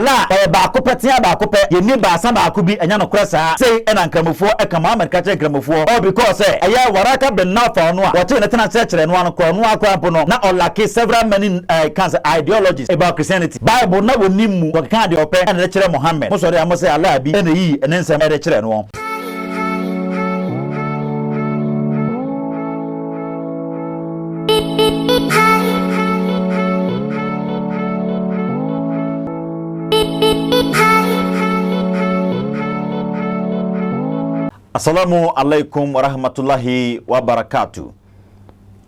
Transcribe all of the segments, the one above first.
Allah baako petia baako pe ye ni baasa baako bi enya no krasa say ena nkramofo e ka Muhammad ka che nkramofo all because eya waraka ben na fa no a wo te ne tena chekere no an kro no akwa no na olake several many cancer ideologies about Christianity Bible na wonimu wo ka de ope ena chere Muhammad mo sori amo say Allah bi ena yi ene nsem e de chere no Assalamu alaikum wa rahmatullahi wa barakatuh.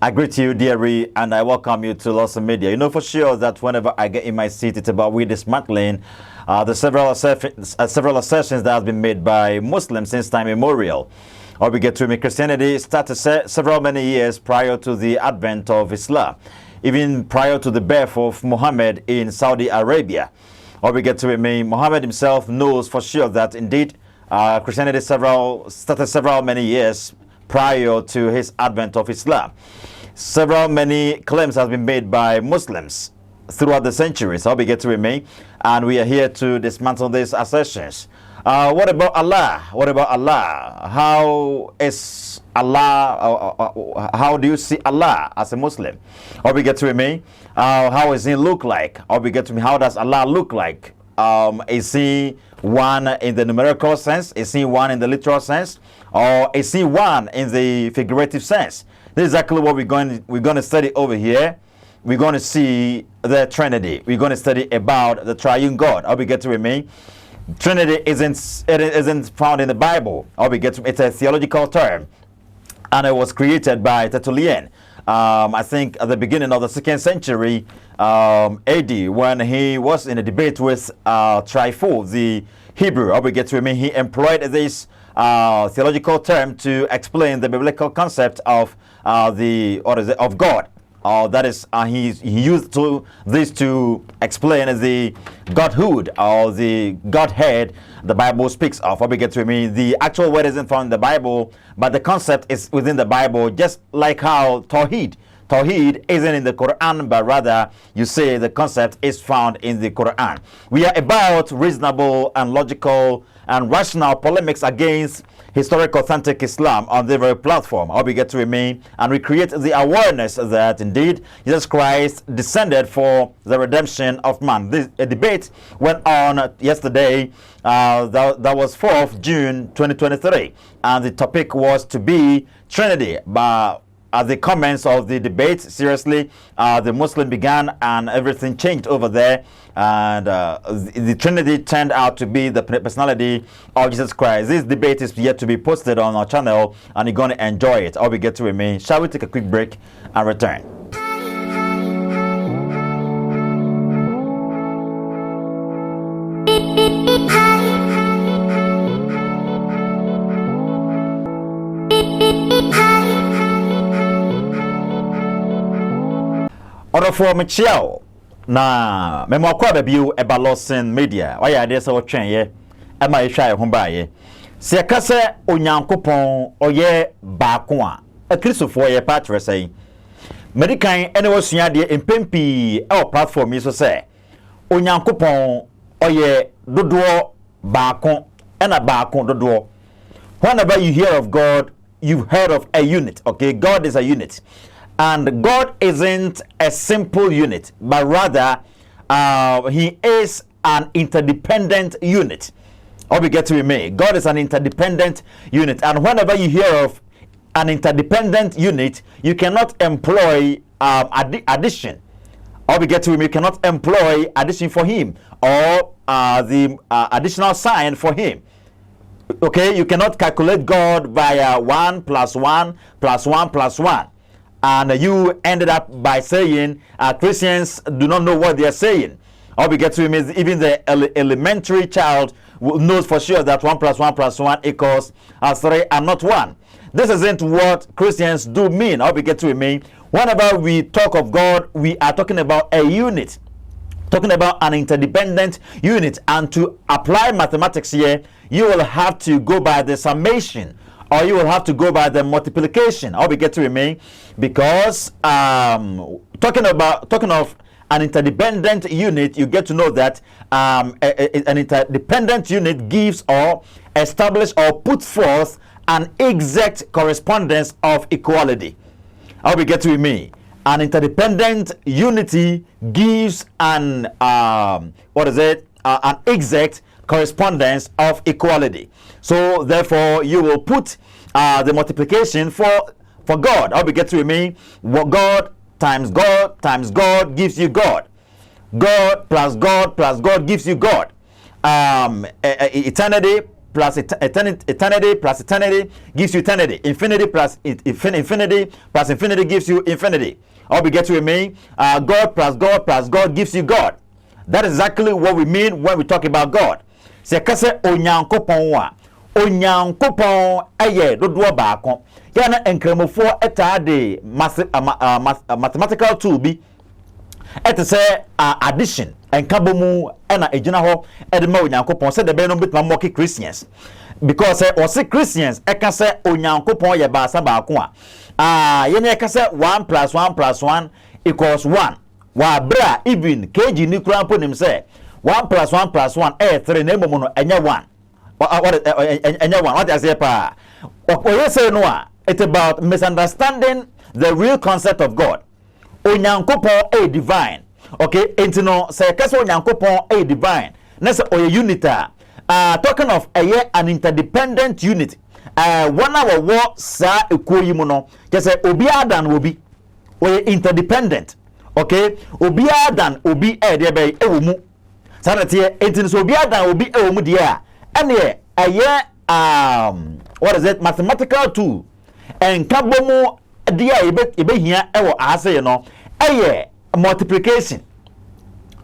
I greet you, dearie, and I welcome you to Lost Media. You know for sure that whenever I get in my seat, it's about we dismantling the several assertions that have been made by Muslims since time immemorial. Or we get to Christianity started several many years prior to the advent of Islam, even prior to the birth of Muhammad in Saudi Arabia. Or we get to Muhammad himself knows for sure that indeed Christianity started several many years prior to his advent of Islam. Several many claims have been made by Muslims throughout the centuries. So we get to remain, and we are here to dismantle these assertions. What about Allah? What about Allah? How is Allah? How do you see Allah as a Muslim? Or we get to remain. How does he look like? Or we get to me. How does Allah look like? Is he one in the numerical sense? Is he one in the literal sense? Or is he one in the figurative sense? This is exactly what we're going to study over here. We're going to see the Trinity. We're going to study about the triune God. How we get to remain. Trinity isn't found in the Bible. How we get to, it's a theological term, and it was created by Tertullian. I think at the beginning of the 2nd century AD, when he was in a debate with Trypho, the Hebrew. How we get to remain. He employed this theological term to explain the biblical concept of of God. That is, he used this to explain the godhood or the Godhead the Bible speaks of. What we get to mean, the actual word isn't found in the Bible, but the concept is within the Bible, just like how Tawheed isn't in the Quran, but rather you say the concept is found in the Quran. We are about reasonable and logical and rational polemics against historic authentic Islam on the very platform. How we get to remain and recreate the awareness that indeed Jesus Christ descended for the redemption of man. This debate went on yesterday. That was 4th June 2023, and the topic was to be Trinity. But at the comments of the debate, seriously, the Muslim began and everything changed over there, and the Trinity turned out to be the personality of Jesus Christ. This debate is yet to be posted on our channel, and you're going to enjoy it. Or we get to remain. Shall we take a quick break and return? For Michelle, na memo kwa babiu eba Lawson Media. Oya ade se wo twen ye e ma ye hwa ye ho ba ye. Se kase onyankopon oye baako a kristofo ye patre sei. Medikan ene wo sua de empempi e platform yi so se onyankopon oye dodo baako ena baako dodo. Whenever you hear of God, you've heard of a unit. Okay, God is a unit. And God isn't a simple unit, but rather he is an interdependent unit. Or we get to remain. God is an interdependent unit. And whenever you hear of an interdependent unit, you cannot employ addition. Or we get to remain. You cannot employ addition for him or the additional sign for him. Okay, you cannot calculate God via 1 + 1 + 1 + 1. And you ended up by saying Christians do not know what they are saying. All we get to him is even the elementary child knows for sure that 1 + 1 + 1 equals 3 and not 1. This isn't what Christians do mean. All we get to mean, whenever we talk of God, we are talking about a unit, talking about an interdependent unit. And to apply mathematics here, you will have to go by the summation, or you will have to go by the multiplication. All we get to remain, because talking of an interdependent unit, you get to know that an interdependent unit gives or establishes or puts forth an exact correspondence of equality. How we get to me? An interdependent unity gives an an exact correspondence of equality. So therefore, you will put the multiplication for God. How we get to me? What God times God gives you God. God plus God gives you God. Eternity plus eternity gives you eternity. Infinity plus infinity gives you infinity. How we get to me? God plus God gives you God. That is exactly what we mean when we talk about God. Se kase onyankopon wa onyankopon eye dodo baako yana enkramofo etade mathematical tool bi et say addition enkabomu na ejina ho edema onyankopon se de be no bitma mock Christians because or say Christians eka say onyankopon ye baasa baako yene eka say 1 + 1 + 1 = 1 wa bra even KG ni kura mpo nim say 1 + 1 + 1 3 na emomo no enye 1 enye 1 what I say pa o say no it's about misunderstanding the real concept of God. Onyankopon divine. Okay, entino say kase onyankopon divine. Na say oye unita. Talking of an interdependent unit. One hour war sa ekoyi mu no. Just say obi adan obi. Oye interdependent. Okay, obi adan obi de be ewo mu. Sanate entino so obi adan obi ewo mu dia. Ene what is it? Mathematical tool. And kabomu dia ebe hia ewo ase no multiplication.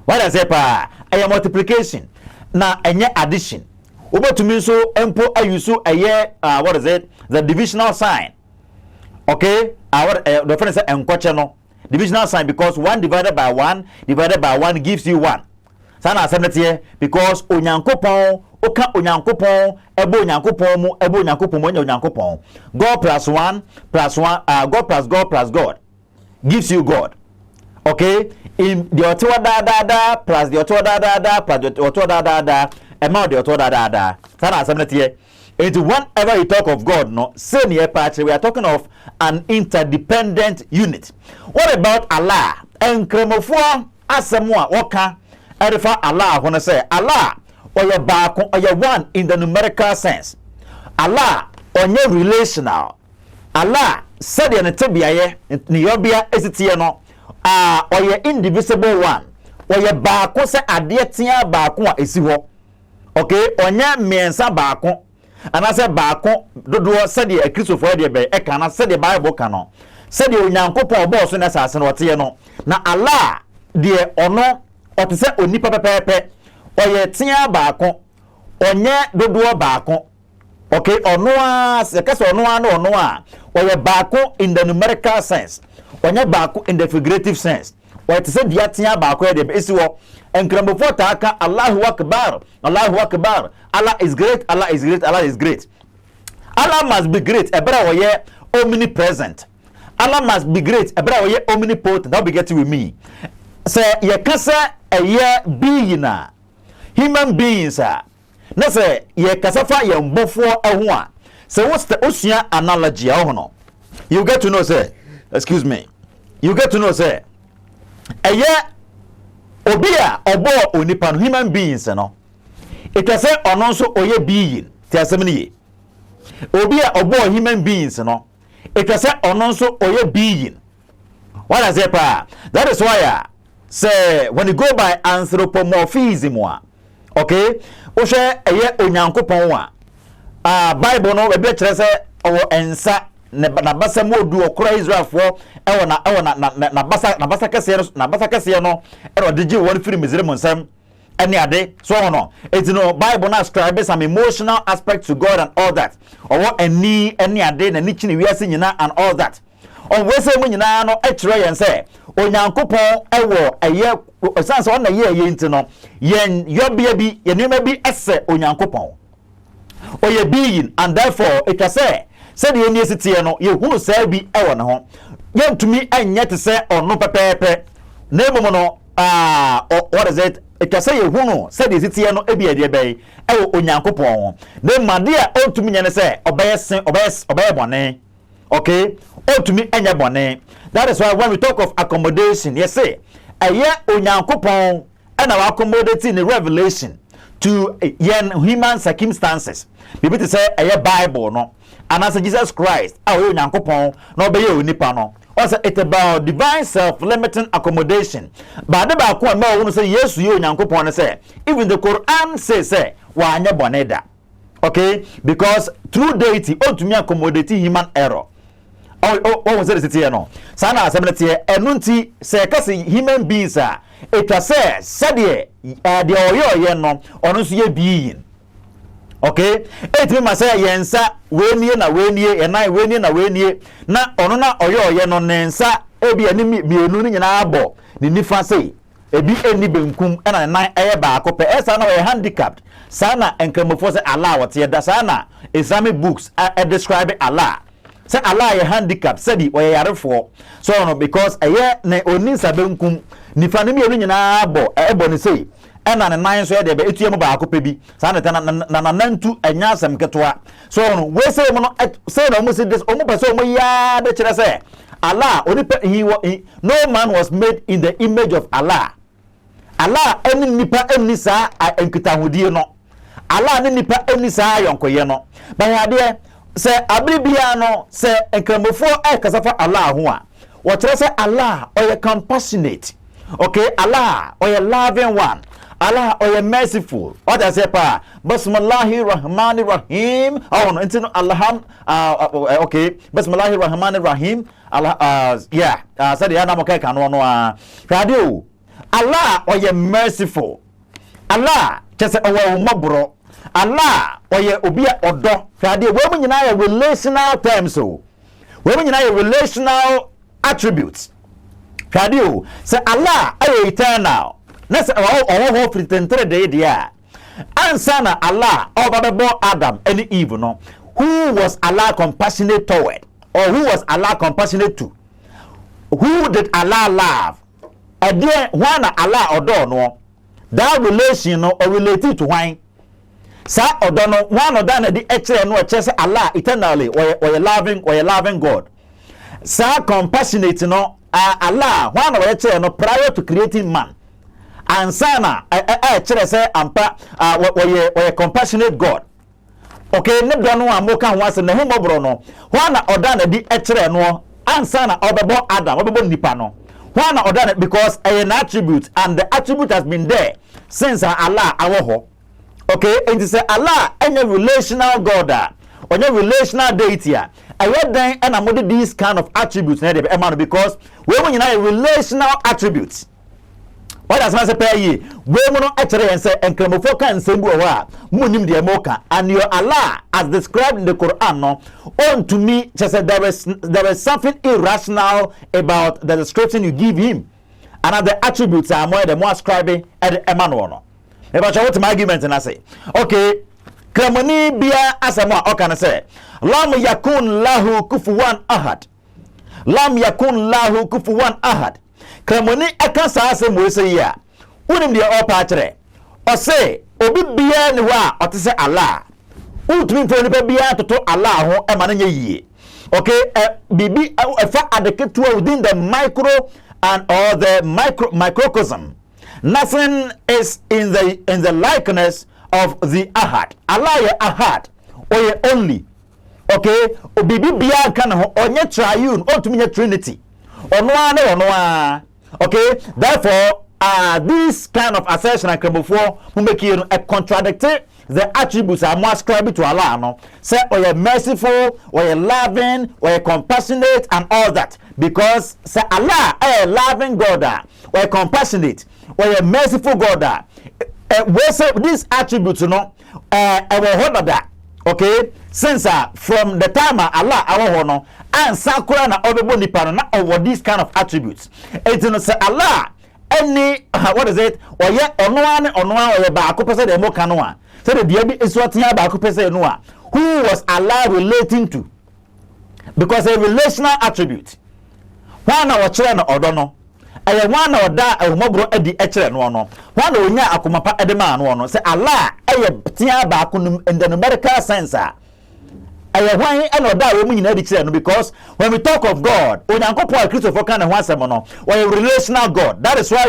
What I say pa multiplication na enye addition. Obotumi so empo ayusu what is it? The divisional sign. Okay? The friend say enkoche no. Divisional sign because 1 divided by 1 gives you 1. Sana asemete because onyankopon oka onyankopon ebo onyankopon mu onyankopon. God plus 1 God plus God gives you God. Okay, in the otowa da plus the otowa da plus the otowa da amount the otowa da sana asemete it whenever you talk of God no say near part we are talking of an interdependent unit. What about Allah? Enkremofo asemwa waka Erifa Allah when I say Allah oye baako oye one in the numerical sense. Allah onye relational. Allah said in tebiaye ni yobia esitie no oye indivisible one. Oye baako se ade tia baako a esi ho. Okay, onye miensa baako. Ana se baako dodo said e Christopher de be e kana said the Bible kano. Said onyankopon obo so na sase no tie no. Na Allah de ono ote se onipa pepepe oye tia baako onye dodo baako. Okay, ono a se kase ono a no ono a oye baako in the numerical sense, onye baako in the figurative sense. Oye se dia tia baako e de esi wo enkrambofo ta aka Allahu akbar, Allahu akbar. Allah is great, Allah is great, Allah is great. Allah must be great ebra oye omnipresent. Allah must be great ebra oye omnipotent. That be getting with me. Say ye kasa being human beings na say ye kasafa ye mbofo eho a say what's the ocean analogy no you get to know say excuse me you get to know say obi a obo onipa no human beings no it say ono so oye being ti asem ni obi a obo human beings no it say ono so oye being what I say pa that is why say when you go by anthropomorphism okay o she onyankopon Bible no be kire say o ensa na basa modu okra Israel fo na basa kese no digi won firi Misraim nsam any ade so no it no Bible na ascribe some emotional aspect to God and all that or any ade na ni chini wiase nyina and all that on we say mu nyina no kire yen say onyankopon ewo sense on na ye nti no yen yobia bi yenema bi ese onyankopon oye being and therefore it say said ye ni sitie no ye hunu say bi ewo ne ho yentumi anye te say ono pepepe na emu no what is it? It can say who said is it here no ebi ede bay e onyankopon na made a ontumi nyane say obey bone okay ontumi enya bone. That is why when we talk of accommodation, yes say eye onyankopon and our accommodating the revelation to yen human circumstances. People to say eye Bible no and as Jesus Christ our onyankopon no be onipa no. Also, it's about divine self-limiting accommodation. But the back one more say yes, you nyankopon say. Even the Quran says say wanya boneda. Okay, because through deity ought to me accommodate human error. Oh, was it here no? Sana assemblity enunti say kasi human beings are. It was said the oyo no ono so ye being. Okay, it me say yensa wenie na wenie enai wenie na wenie na ono na oyo no nensa ebi ani mienu ni nyina abo ni nifa sei ebi eni benkum na nan eye ba akope esa na we handicapped sana enkramofo say Allah what ye da sana Islamic books describe Allah say Allah ye handicapped say di we yarefo so no because eye na oni sabenkum nifa ni mienu nyina abo ebo ni sei ena ne nan so de be etuye ba akope bi sa na nantu anya asem ketwa so no we say mo no say no mo say this o mo person mo ya de kire say Allah no man was made in the image of Allah. Allah eni nipa eni sa enkitahudie no Allah ni nipa eni sa yonkoye no ba ya de say abribia no say enkramofo kasafa Allah ho a wo kire say Allah oye compassionate. Okay, Allah oye loving one. Allah or merciful. What I say pa? Bismillahir Rahmanir Rahim. Oh no, into Allah. Okay. Bismillahir Rahmanir Rahim. Allah. Yeah. Said the Adam okay can no. Radio. Allah or merciful. Allah just our mabro. Allah or obia odo. Radio. Women you know relational terms so. Women you know relational attributes. Radio. Say Allah are eternal. Let's all pretend day dia. Ansana Allah over Adam any evil no. Who was Allah compassionate toward? Or who was Allah compassionate to? Who did Allah love? And then one Allah or no. That relation no or related to wine. Sa or no one or done the actual no chess Allah eternally or loving God. Sa compassionate no Allah one or no prior to creating man. And sana chere say ampa we compassionate God. Okay, ne do no amoka ho ase ne ho mobro no. Ho na oda na di chere no ansana obebo Adam obebo nipa no. Ho na oda na because an attribute and the attribute has been there since Allah awo. Okay, and say Allah any relational God onye relational deity aye den and amode these kind of attributes na dey e because we when you relational attributes. What does man say pay ye? We mono actually and say enkramofo kan sembu wa munim de moka and your Allah as described in the Quran no on to me just said there is something irrational about the description you give him. Another attributes are more the more ascribing at Emmanuel no. Eba chawo to my argument and I say okay kramoni bia asama o kan say lam yakun lahu kufuwan ahad. Lam yakun lahu kufuwan ahad. Kramoni aka saase mo se ya unim de opa kire o se obi bia ni wa o te se Allah utumi fo ni bia toto Allah ho e ma na yie okay bibi fa adeketu within the micro and or the microcosm. Nothing is in the likeness of the ahad. Allah ya ahad or ya only okay obibi bia kan ho onye triune otumi ya trinity ono okay, therefore, this kind of assertion and before who make you contradict the attributes are more ascribed to Allah. No, say, or you're merciful, or you're loving, or you're compassionate, and all that. Because say Allah, a loving God, or you're compassionate, or you're merciful God. We say these attributes, you know, that. Okay, since from the time Allah our honor and sakura na obebo nipa na over these kind of attributes. It you know say Allah any what is it? Or ye ono or ba akopese de mo kanoa. Say the bia bi esuatia ba akopese no a. Who was Allah relating to? Because a relational attribute. One na wo kire na odo no. eye wan oda ahumobro adi ekere no no wan onya akomapa edema no no say Allah eye tia ba ko in the numerical sense why and or that woman in because when we talk of God, when Christopher kind of once or a relational God, that is why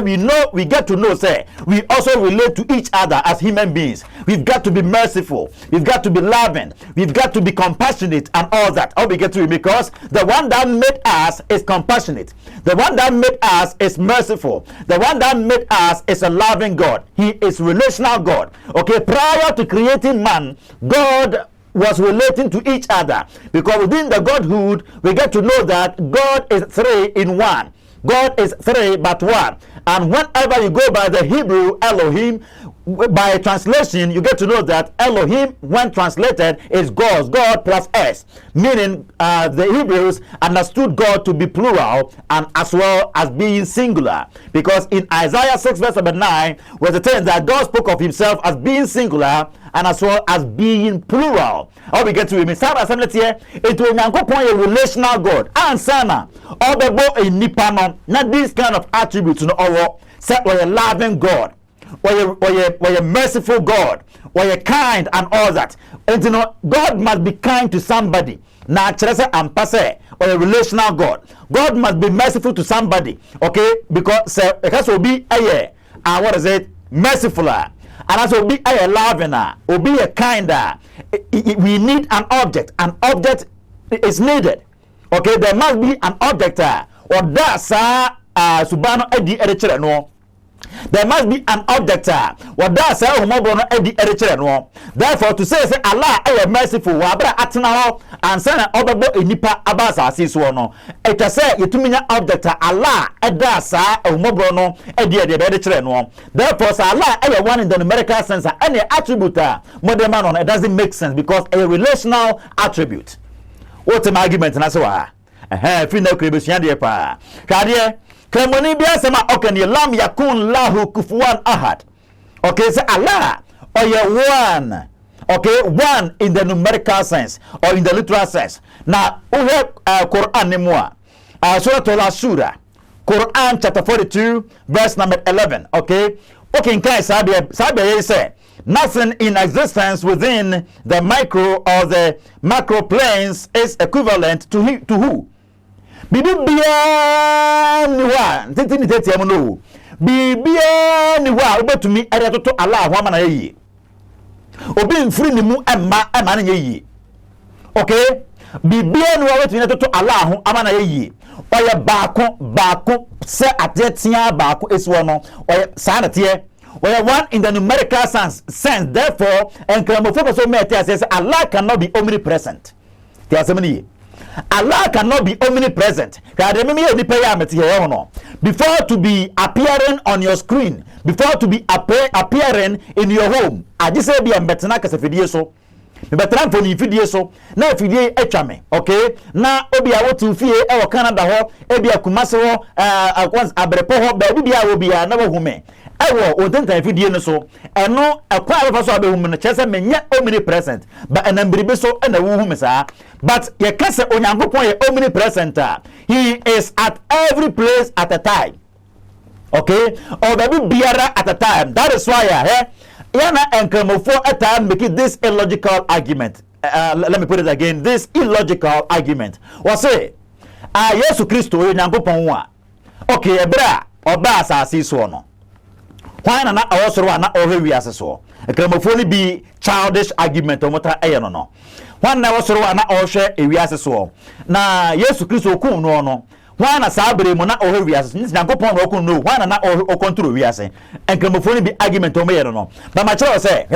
we get to know, say, we also relate to each other as human beings. We've got to be merciful, we've got to be loving, we've got to be compassionate and all that. All we get to because the one that made us is compassionate, the one that made us is merciful, the one that made us is a loving God. He is relational God. Okay, prior to creating man, God was relating to each other, because within the godhood we get to know that God is 3 in 1. God is 3 but 1. And whenever you go by the Hebrew Elohim, by translation you get to know that Elohim, when translated, is God plus S, meaning the Hebrews understood God to be plural and as well as being singular, because in Isaiah 6 verse 9 was the thing that God spoke of himself as being singular and as well as being plural. All we get to him is it will a relational God. And sana obebo a nipano, not this kind of attributes no or say or a loving God, or a merciful God, or a kind and all that. And you know, God must be kind to somebody. Na chrese ampase or a relational God. God must be merciful to somebody. Okay? Because say it will be what is it? Merciful. And as will be a loving, will be a kinder. We need an object. An object is needed. Okay, there must be an object. Or that's subano edi erichere no. There must be an object. What does say homobono edi erichere no. Therefore, to say Allah is merciful, wabra atna and say obebo enipa abasa asiso no. It say yetuminya object Allah edasa homobono edi erichere no. Therefore, say Allah is one in the numerical sense. Any attribute modern man on it doesn't make sense because a relational attribute. What's my argument na so fi na krebesia de pa. Hwade Kremoni bia sama okani lam yakun lahu kufuwan ahad. Okay, so Allah or one. Okay, one in the numerical sense or in the literal sense. Now, we have Quran nimwa. Surah Al-Surah. Quran chapter 42 verse number 11. Okay. Okay, in case Sabi say nothing in existence within the micro or the macro planes is equivalent to who? Bibia ni wa tete ni tete amono bibia ni wa obetumi eretoto Allah ho amana yi obi mfiri ni mu emma na yi. Okay, bibia ni wa obetumi eretoto Allah ho amana yi oye baako se atetia baako esiwo no oye sanate oye one in the numerical sense. Therefore enkramofo so mete says Allah cannot be omnipresent. Ti asemani Allah cannot be omnipresent. Before to be appearing on your screen, before to be appearing in your home, I just say be a betana kasa fidie so. Me betana for ni fidie so. Na fidie etwame, okay? Na obi a wotu fie e wo Canada ho, e bia Kumase ho, once abrepo ho, ba bia obi a na wo hume. Ewo odenta fidie no so eno ekwa afa so abehum no chese menye omnipresent ba enambiribe so na wo hum saa but ye kase onyankopon ye omnipresent. He is at every place at a time. Okay, or baby biara at a time. That is why yana enkramofo at time make this illogical argument. Let me put it again, this illogical argument was say Yesu Kristo onyankopon wa okay ebra oba asase so no. Why na awosoro na ohwe aseso ekramofo be childish argument omota eyeno no. Why na awosoro na ohwe ewi aseso na Yesu Kristo okun no no. Why na sabre mo na ohwe aseso ni Nyankopon okun no. Why na okontrol wi ase ekramofo be argument omeyeno no. But my child say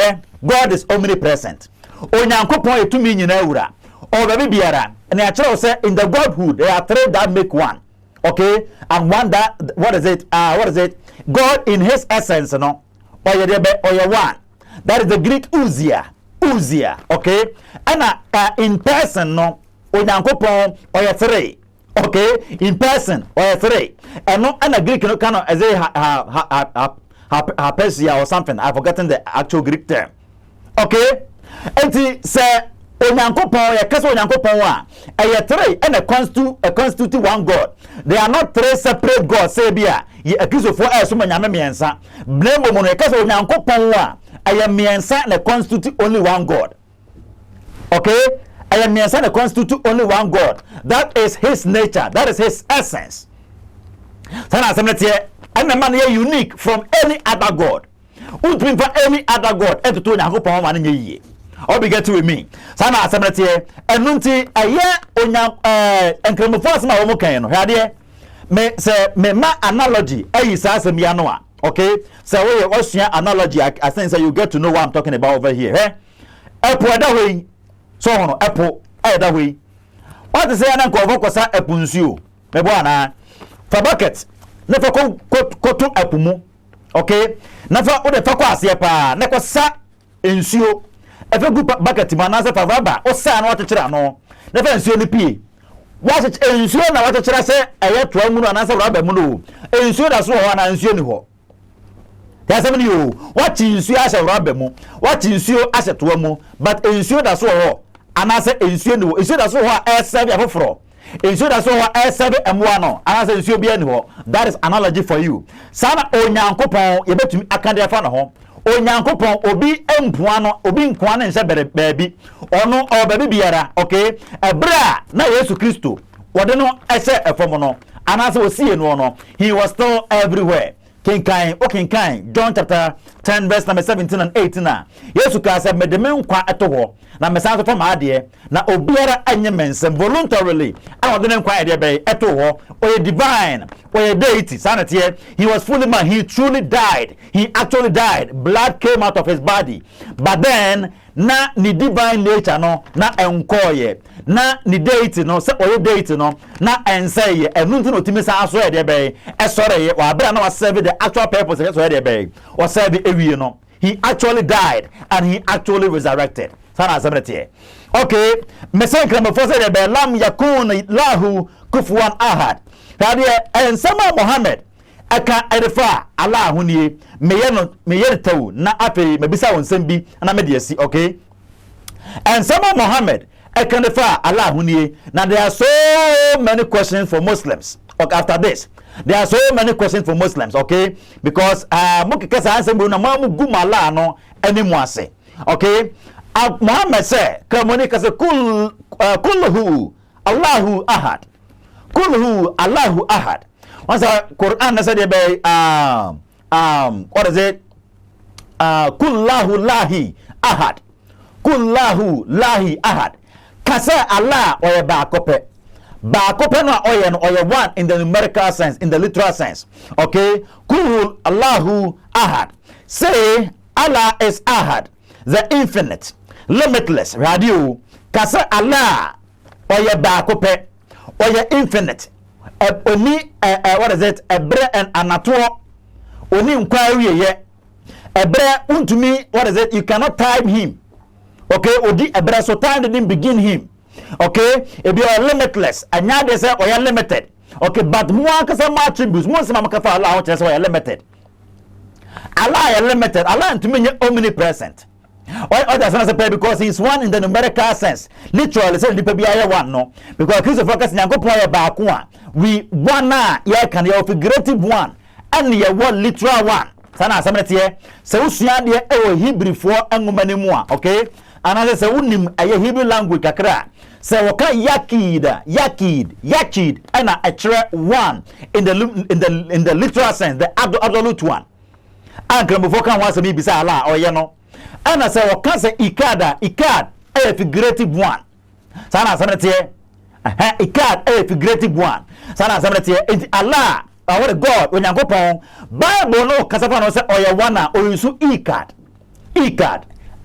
God is omnipresent. Onyankopon etumi nyina awura o ba biara na ya child say in the godhood there are 3 that make 1. Okay, and one that what is it? God in his essence, no, or one. That is the Greek ousia. Okay, and in person, no, onyankopon or 3. Okay, in person or 3. And no, and a Greek no kind of as a hapesia or something. I've forgotten the actual Greek term. Okay, and he say onyankopon ya kase onyankopon wa 3 and a constitute one God. They are not 3 separate gods. Say bia ye akisofo so manyame miensa blame mo no ekase onyankopon a aya miensa na constitute only one God. Okay, aya miensa na constitute only one God. That is his nature, that is his essence. Sana asemnetie and the man here unique from any other God. Untimi for any other God eto onyankopon ma na ye. All be get to with me. Sana asemnetie enunti aye onya enkremofo asema wo kan no hwade me ma analogy ayi sa asem ya no a. Okay, so we osua analogy I think you get to know what I'm talking about over here. Apple that way. So no apple that way. What is say na ko kosa apple nsuo. Me bo ana fa bucket na fa ko to apple mu. Okay, na fa o de fa ko ase pa na ko sa nsuo. E fa gu bucket ma na sa fa raba o sa na o tekere ano. Na fa nsuo ni pie. What nsuo na wa tekere se eye to mu na sa raba mu no. Nsuo da so ho na nsuo ni ho. There's something you what nsuo ase raba mu. What nsuo ase to mu but nsuo da so ho. Anase nsuo ni ho. Nsuo da so ho a serve afoforo. Nsuo da so ho a serve emwa no. Anase nsuo bia ni ho. That is analogy for you. Sana onyankopon ye betumi akande afa no ho. Onyankopon obi empoa no obi nkoa ne nse baabi ono obabi biara. Okay, ebra na Yesu Kristo wode no ese efom no anase osie no no he was still everywhere. Kinkai John chapter 10 verse number 17 and 18 na Yesu ka say medeme nkwa etoho na mesan to ma ade na obiara anye mensem voluntarily and wode nkwa ade be etoho or divine or deity sanity. He was fully man, he truly died, he actually died, blood came out of his body, but then na ni divine nature no na enkoye na ni deity no se oye deity no na enseye enunti no timisa aso e de be esore ye wa bra na wa serve the actual purpose so e de be or serve ewie no. He actually died and he actually resurrected. Sana asemete. Okay, mesenka mo force de be lam yakun lahu kufuwan ahad. Hade ensama Muhammad aka erefa Allah hunie meye tawu na ape mebisa wonsem bi na me de si. Okay, and some of Muhammad aka erefa Allah hunie. Now there are so many questions for Muslims. Okay, after this there are so many questions for Muslims. Okay, because mukikesa ansem bu na mamu gumala no anymore say. Okay, Muhammad say kamoni kase kulluhu Allahu ahad. Kulhu Allahu ahad. Once the Quran said what is it? Kullahu lahi ahad. Kullahu lahi ahad. Kasa Allah oye baakope. Baakope no oye no oye one in the numerical sense, in the literal sense. Okay? Kulhu Allahu ahad. Say Allah is ahad, the infinite, limitless. Radio. Kasa Allah oye baakope. Or you're infinite. Oni what is it? Ebre and anato. Oni inquiry ye. Ebre unto me, what is it? You cannot time him. Okay, Odi ebre so time didn't begin him. Okay, if you are limitless, and now they say or you're limited. Okay, but more kasa more attributes, more sama makafa Allah which is why you're limited. Allah is limited. Allah to me omnipresent. Why others answer because he's one in the numerical sense. Literally, say the be one no. Because Christ focus nyankopon ya baako a we one na ya kan ya figurative one and ya one literal one. Sana asamete ye. Se usua de e Hebrew for angomane mu a, okay? And say unim aye Hebrew language kakra. Se woka yakid and a chere one in the literal sense, the absolute one. And kramofo kan wan se bi bisa Allah oye no. And I say, what can say ikad a figurative one. Sana samete ikad a figurative one. Sana samete Allah our God when you go pon Bible no kasafa no say oya one OWUSU ikad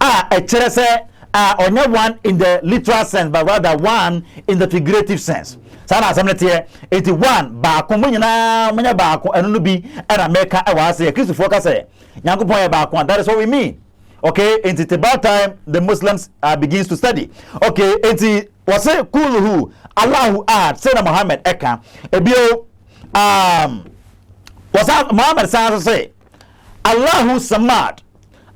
a chere say onye one in the literal sense but rather one in the figurative sense. Sana samete 81 baako mo nyina manya baako eno no bi era meka e wa say Christopher ka say nyankopon ya baako. That is what we mean. Okay, it's about time the Muslims begins to study. Okay, it's what's it? Kulhu Allahu ahad. Say Muhammad eka. Ebio what's that? Muhammad say Allahu samad.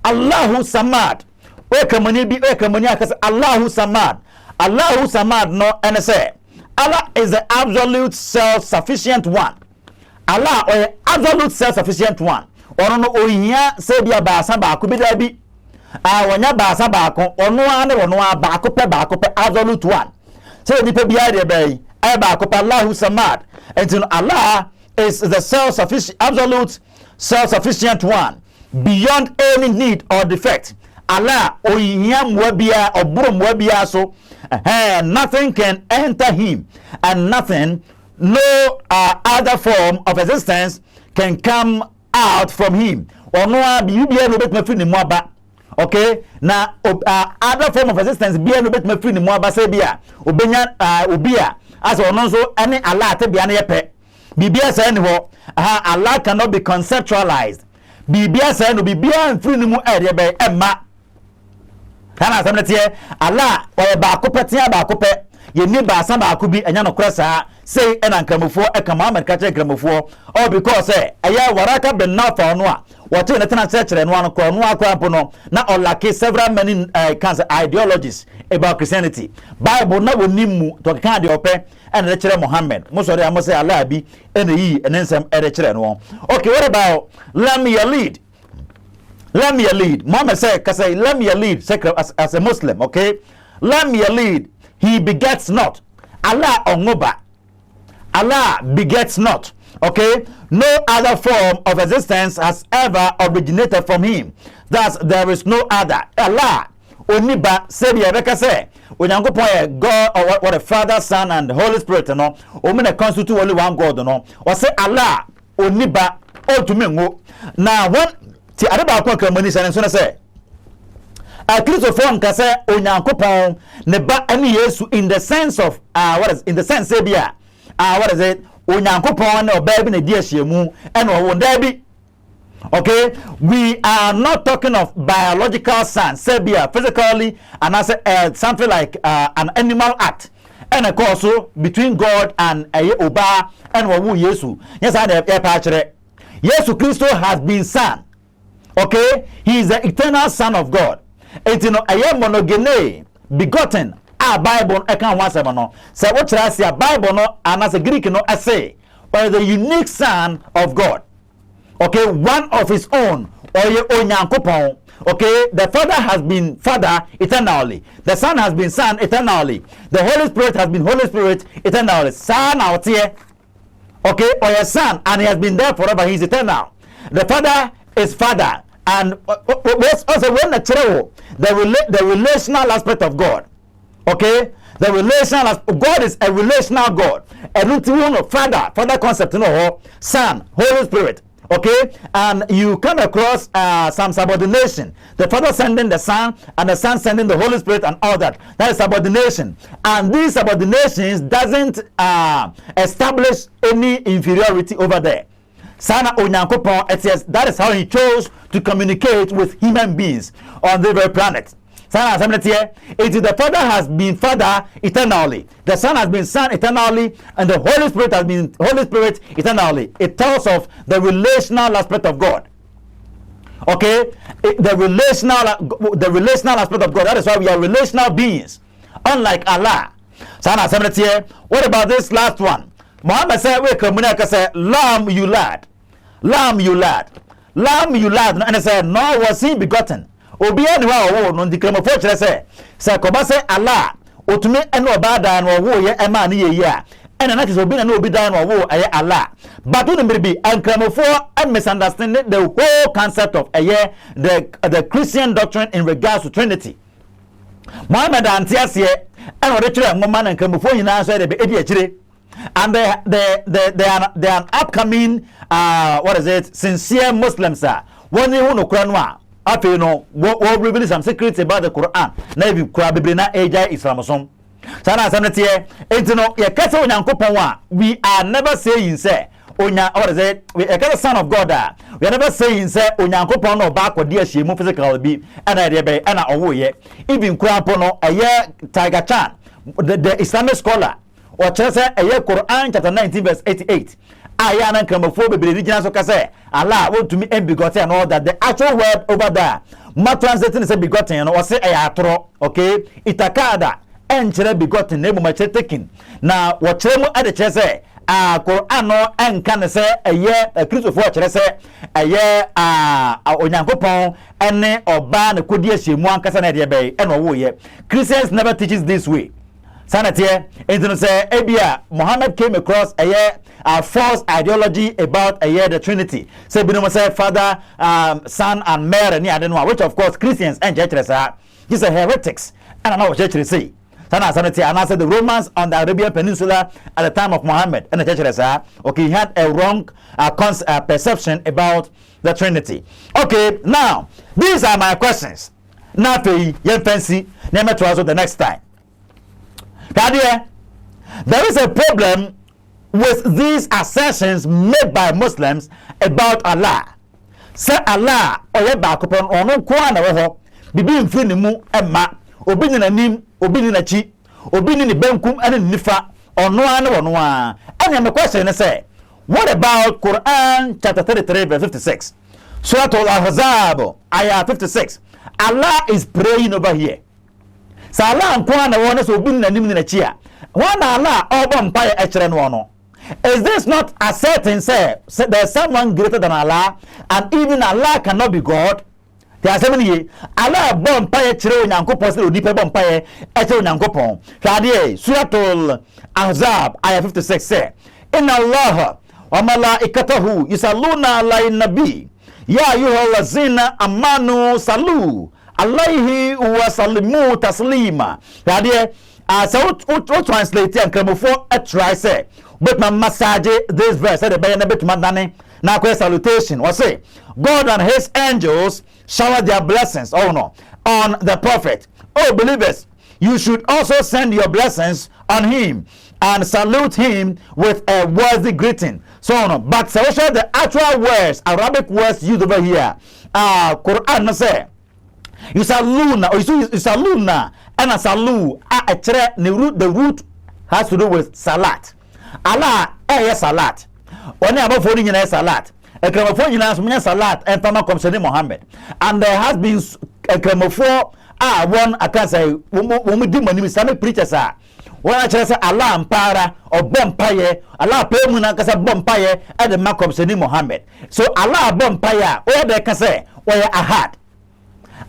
Allahu samad. Wekamani bi wekamani akase Allahu samad. Allahu samad no and say Allah is the absolute self-sufficient one. Allah or absolute self-sufficient one. Or no ohia say bia baasa baako bi da bi. Wonya baasa baako ono ane ono baako pe absolute one. Say nipa bia de bay baako pe Allahu samad. And Allah is the self-sufficient, absolute self-sufficient one, beyond any need or defect. Allah ohia mwabia oburo mwabia so nothing can enter him, and nothing, no other form of existence can come out from him. Or no be no bet me free ni mwaba. Okay, now other form of existence be no bet me free ni mwaba se bia obenya obia as ono so any Allah te bia na yepe bibia say ni ho Allah cannot be conceptualized. Bibia say no bibia free ni mu ere be emma kana samnetie Allah o ba kopetia ba kope ye ni ba san ba ko bi enya no krasa say ena nkramofo e ka Muhammad ka che nkramofo all because eya waraka ben na fa no a what na tana church no an ko no akwa no na olake several many cancer ideologies about Christianity. Bible na wonimu to ka de ope and the chere Muhammad mo sorry am say Allah bi ena yi enensem e de chere no. Okay, what about let me lead? Let me lead. Muhammad say let me lead as a Muslim, okay? Let me lead. He begets not. Allah ongoba. Allah begets not. Okay? No other form of existence has ever originated from him. Thus, there is no other. Allah oniba sebi ebeka say onyankopon God or what the Father, Son and Holy Spirit no o me constitute only one God no. Or say Allah oniba o to me ngo. Now one ti adeba akwa kramani say so na say Christopher nka say onyankopon ne ba ani Yesu in the sense of what is in the sense say bia what is it onyankopon na oba bi na di ahiemu and o wonda bi. Okay, we are not talking of biological son say bia physically and as something like an animal act and of course so between God and oba and owu Yesu. Yes, I e pa kire Yesu Christo has been son. Okay, he is the eternal Son of God. It's no monogene begotten. Bible I can't want no. So what I say Bible no and as a Greek no I say or the unique Son of God. Okay, one of his own or your onyankopon. Okay, the Father has been Father eternally. The Son has been Son eternally. The Holy Spirit has been Holy Spirit eternally. Son out here. Okay, or your Son and he has been there forever. He is eternal. The Father is Father. And also when the relational aspect of God, okay, the relational God is a relational God, and Father concept, you know, Son, Holy Spirit, okay, and you come across some subordination. The Father sending the Son, and the Son sending the Holy Spirit, and all that. That is subordination, and these subordinations doesn't establish any inferiority over there. Sana onyankopon that is how he chose to communicate with human beings on the very planet. Sana here it is the Father has been Father eternally, the Son has been Son eternally, and the Holy Spirit has been Holy Spirit eternally. It tells of the relational aspect of God. Okay, the relational aspect of God. That is why we are relational beings, unlike Allah. Sana here. What about this last one? Muhammad said, "We come say, lamb you lad, lamb you lad, lamb you lad." And I said, "No was he begotten." Obi anwa wo no ndikramofo kire say koba say Allah otumi ene oba dan wo ye ema ne ye a ena na kise obi na obi dan wo aye Allah. But when be nkramofo and misunderstanding the whole concept of the Christian doctrine in regards to Trinity. Muhammad antiase ene ode kire ngoma na nkramofo nyina so de be edi akire. And they are an upcoming sincere Muslims are one who no Quran after you know what reveal some secrets about the Quran na if you Quran na AJ Islam so sana here it no ye kase onyankopon a we are never saying say onya we a son of God we are never saying say onyankopon no ba kwade ahiemu physical bi ana de be ana owoye even Quran no Tiger Chan the Islamic scholar or say Quran chapter 19 verse 88. Aya na nkramofo bebre regional so kase Allah want to me and begotten and all that. The actual word over there, ma translating say begotten or say ayatro, okay? Itakada enchere begotten name ma taken. Na what chemu ade say Quran no enka ne se eye Christopher kire se eye onyankopon ene oba ne kodi ahyemu ankasa na de be ene wo ye. Christians never teaches this way. Sanate into say ebia Muhammad came across a false ideology about the Trinity. Say binu say Father, Son and Mary ni ade no, which of course Christians and churches are. These are heretics. And I know what churches say. Sanate and I said the Romans on the Arabian Peninsula at the time of Muhammad and the churches are okay. He had a wrong perception about the Trinity. Okay, now these are my questions. Now yen fancy name to us the next time. There is a problem with these assertions made by Muslims about Allah. Say Allah oyebakopon ono kwa na wo bibi mfini mu emma obi ni nanim obi ni nachi obi ni benkum ane nifa ono ane wono a. And the question is say, what about Quran chapter 33 verse 56? Surah Al-Ahzab ayah 56. Allah is praying over here. So Allah nkwa na wono so obi ni nanim ni nachi a. One Allah obompaye echere no no. Is this not asserting say there's someone greater than Allah and even Allah cannot be God? There are so many Allah bompaye echere onyankopon se onipa bompaye echere onyankopon. Hwade Surah Al-Ahzab ayah 56 say, Inna Allah wa malaikatahu yusalluna ala nabi ya ayyuhallazina amanu sallu alayhi wa sallimu taslima. Hwade so what translate and cramofo try say but my massage this verse said the bit madane na salutation was say God and his angels shower their blessings on the prophet. Oh believers, you should also send your blessings on him and salute him with a worthy greeting. So on. But so the actual words, Arabic words used over here, Quran say you saluna or you saluna and a salu the root has to do with salat. Allah salat. Only about phone in salat. A gramophone in salat and Pama Komsani Muhammad. And there has been a gramophone one I can say when we do when Islamic preachers are. When I say Allah ampara or bompaye, Allah pemuna kasa bompaye at the Makomsani Muhammad. So Allah bompaye, or they can say, or ahad.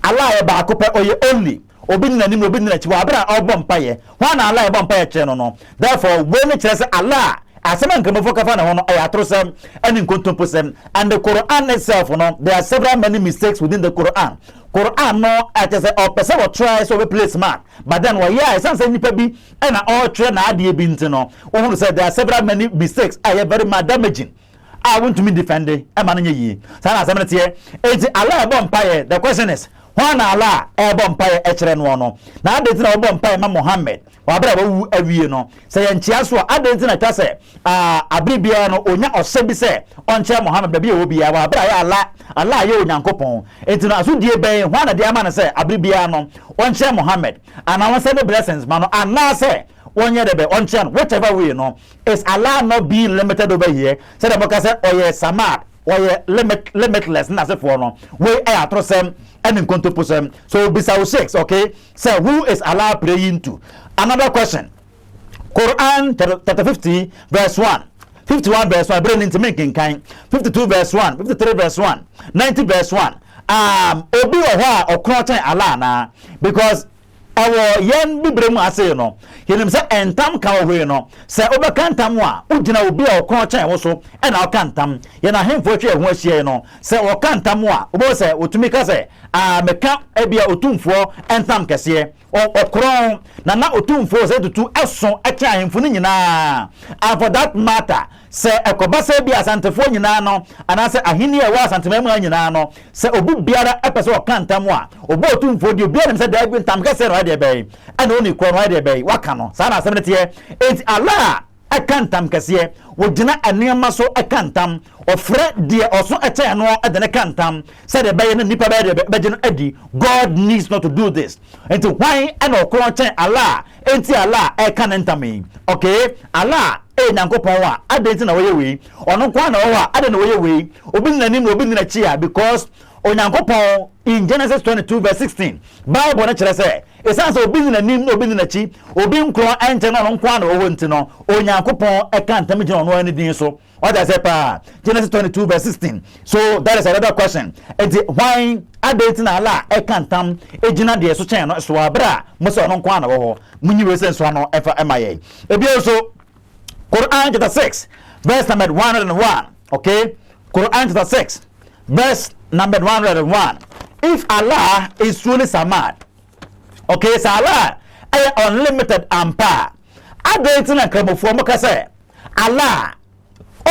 Allah bakope or only. Obin nanim obin na chiwa abra obompaye wana Allah bompaye che no. Therefore when it says Allah asema nkamofo kafa na hono ayatrosem and nkontomposem, and the Quran itself no, there are several many mistakes within the Quran. Quran no at say or person will try so we play smart, but then why yeah say nipa bi and all try na ade bi ntino who say there are several many mistakes are very damaging. I want to be defended e man yi sana asema tie enti Allah bompaye. The question is One Allah bompaye echere no no na adenti na bompaye ma Muhammad wa bra wu awie no se ye ntia so adenti na twa se abribia no onya osebi se onche Muhammad ba bia obi ya wa bra ya Allah ye onyankopon enti na so die ben ho na de ama na se abribia no onche Muhammad and I want say the blessings man no ana se onye de be onche no whatever way no is Allah not being limited over here. Say the book say oye samad oye limitless na se for no we atrosem and in contemplation. So beside 6, okay? So who is Allah praying to? Another question. Quran chapter 50 verse 1. 51 verse 1. Bring into making kind. 52 verse 1. 53 verse 1. 90 verse 1. Obi or crossing Allah na because our yen bi bremu ase no yenim se entam ka wo no se obekantam a ugina obi a okrochen wo so e na okantam ye na hemfo twa ho ahie no se okantam a obo se otumi ka se meka ebia otumfo entam kese okron na otumfo se tutu eson etia hemfo ni nyina and for that matter se ekobasa bia asantefo nyina no anase ahini e wa asantemamu nyina no se obu biara epese okantam a obo otumfo di obi anem se da gbentam kese no ade bay and only kwa no ade bay waka no sana asemete enti Allah akantam kese wogina anema so akantam ofre de oso ete no ade ne kantam said the bay nipa bay de begino adi. God needs not to do this. Enti why and okron chen Allah enti Allah akanantami. Okay, Allah nyankopon wa adenti na woye we ono kwa na wo ade na woye we obi nanim obi na chia because onyankopon in Genesis 22 verse 16 Bible na kire say esan so obi na nim no obi na chi obi nkro ente no nkwa na owo nti no onyankopon e kan tam gina no ani din so what I say pa Genesis 22 verse 16 so that is another question why adate na ala e kan tam e gina de so chen no so abra mo so no nkwa na wo ho munyi we sen so no e fa emaye ebi so Quran chapter 6 verse number 101 okay Quran chapter 6 verse number 101 if Allah is truly Samad okay so Allah is unlimited ampa adate na kramofo mo ka say Allah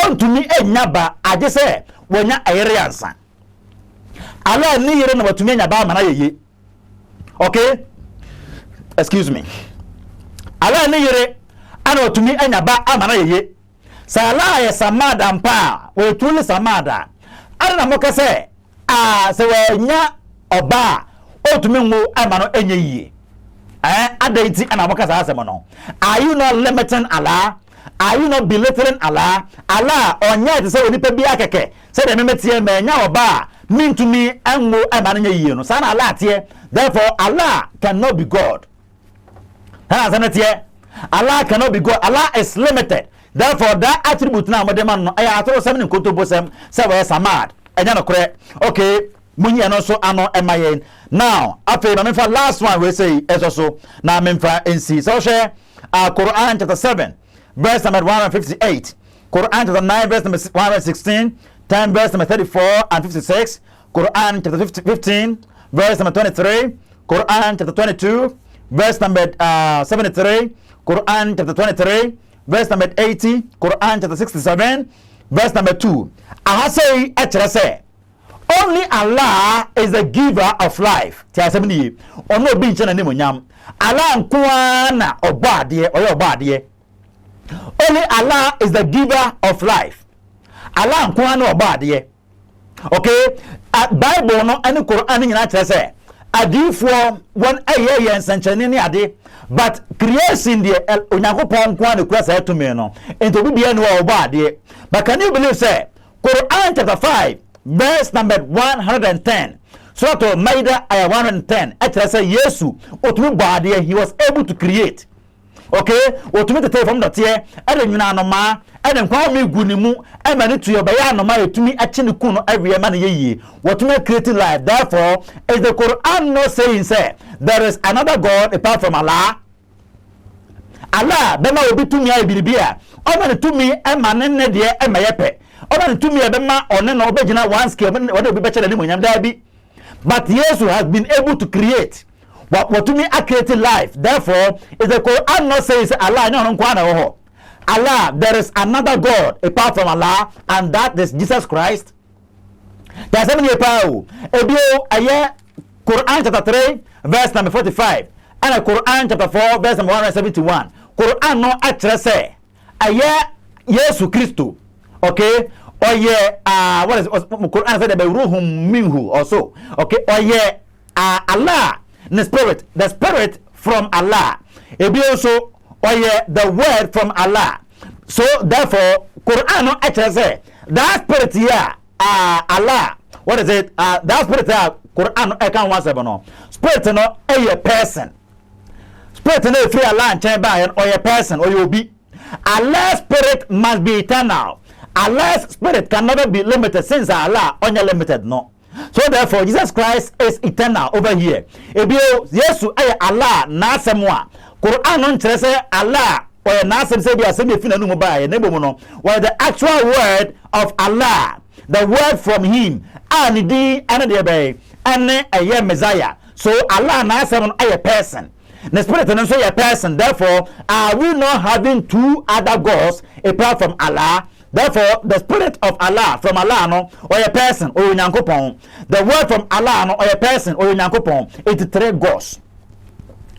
onto me enyaba age say wonya ayere ansa Allah ni yere na batumi enyaba mana yeye okay excuse me Allah ni yere ana batumi enyaba amana yeye sa Allah ya Samada ampa we truly Samada ana na mo ka say se wonya oba otumi nwo amano enye yie adati ana mo ka sa asemo no are you not limiting Allah? Are you not belittling Allah? Allah onya te say onipa bi akeke say de memetie ma nya oba mean to me enwo amano nya yie no sa na Allah tie therefore Allah cannot be God. Allah cannot be God. Allah is limited. Therefore that attribute na modern man no aya atoro sem ni kotobo sem say we Samad enya no kore okay munyi no so ano emayen now after na memfa last one we say eso na memfa nc so share Quran chapter 7 verse number 158 Quran chapter 9 verse number 116 10 verse number 34 and 56 Quran chapter 15 verse number 23 Quran chapter 22 verse number 73 Quran chapter 23 verse number 80 Quran chapter 67 verse number 2 I say say only Allah is the giver of life. Tiasemni ono bi nche na nemonyam. Allah nkwana obade oyo obade. Only Allah is the giver of life. Allah nkwana obade. Okay? Bible no any Quran nyina kire say adifo won ayeye nsanchane ni ade but creation the onyankopon nkwana kura say to me no. Ento bi bia no obade. But can you believe say Quran chapter 5 verse number 110 Surah Al-Maida ayah 110 actually say Yesu otumi bade he was able to create okay otumi tete from the tie ade nyina no ma ade nkwa me gu ni mu e ma ne tuyo ba ya no ma etumi achi ne ku no every man ye otumi create life therefore is the Quran no saying say there is another God apart from Allah be ma obi tumi ayi biribia o ma ne tumi e ma ne de e ma yepe oba ntumi ebema one na obegina one scale what obi be chere ni monyam da bi but Jesus has been able to create what to me create life therefore is the Quran not says Allah no nkwa na ho Allah there is another God apart from Allah and that is Jesus Christ there's many power ebio aye Quran chapter 3 verse number 45 and Quran chapter 4 verse number 171 Quran no actually say aye Jesus Christo okay what is Quran said about ruhum minhu also okay Allah the spirit from Allah ebi also the word from Allah so therefore Quran no actually say that spirit here Allah what is it that spirit here Quran no can one seven no spirit no a person spirit no free Allah and by or person or you be Allah's spirit must be eternal. Allah's spirit can never be limited since Allah only limited no. So therefore Jesus Christ is eternal over here. Ebio Yesu ay Allah na semwa. Quran on say Allah or na sem say dia sem efina no ba ye nebo no. Where the actual word of Allah, the word from him, and the be and a Messiah. So Allah na sem ay a person. The spirit and say a person. Therefore, are we not having two other gods apart from Allah? Therefore, the spirit of Allah from Allah no or a person or nyankopon. The word from Allah no or a person or nyankopon. It's three gods.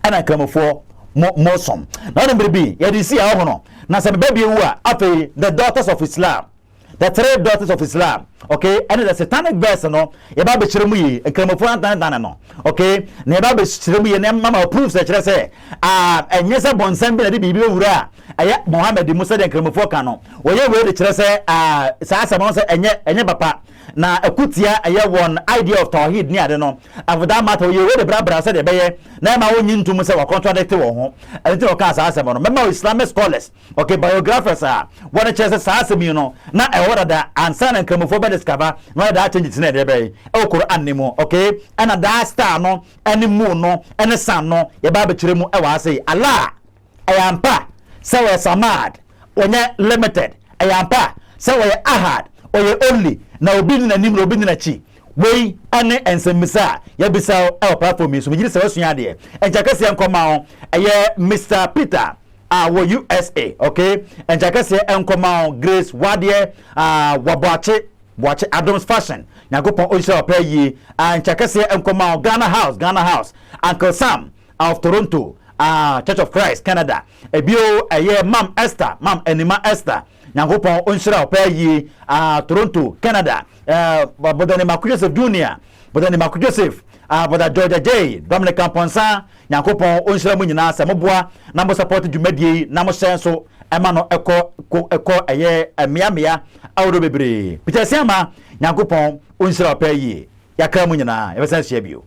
And I come for more some. Now number B, you see how no. Now some baby who are after the daughters of Islam. The three daughters of Islam. Okay, and the satanic verse no. Eba be chiremu yi, e kremo fo antan no. Okay, na eba be chiremu yi na mama proof say kire say enye se bonsam bi na de bibi wura aya Muhammad Musa de kremo fo kan no. Oye we de kire say sa asem no say enye papa. na ekutia eye one idea of tawhid ni ade no and for that matter you the bra say de beye na ma wonyi ntum say wa contradict wo ho enti o kan sa asem no mema Islamic scholars okay biographers one chese sa asem you know na e wora da ansa na nkramofo be discover no da change tin de beye e Quran ni mu okay and that star no any moon no any sun no ye ba be kire mu e wa say Allah ayampa say we samad onye limited ayampa say we ahad oye only na obi ni nanim na obi ni na chi wey ane ensemisa ya bisa e platform so mejiri se wasua de enjakase enkoma o eye Mr Peter wo USA okay enjakase enkoma Grace Wade wabache Adams fashion nyagopon oisha opayi enjakase enkoma Ghana House Uncle Sam of Toronto Church of Christ Canada ebio eye Mam Esther Mam Enima Esther nyagopon onshira opayi Toronto Canada bodani Joseph Junior bodani Joseph boda Georgia J Dominic Camponsa nyagopon onshira mu nyina asemoboa na mo support dwumadie na mo senso ema no eko eye emiamia awdo bebre Peter Siama nyagopon onshira opayi yakra mu nyina yebesa hia bio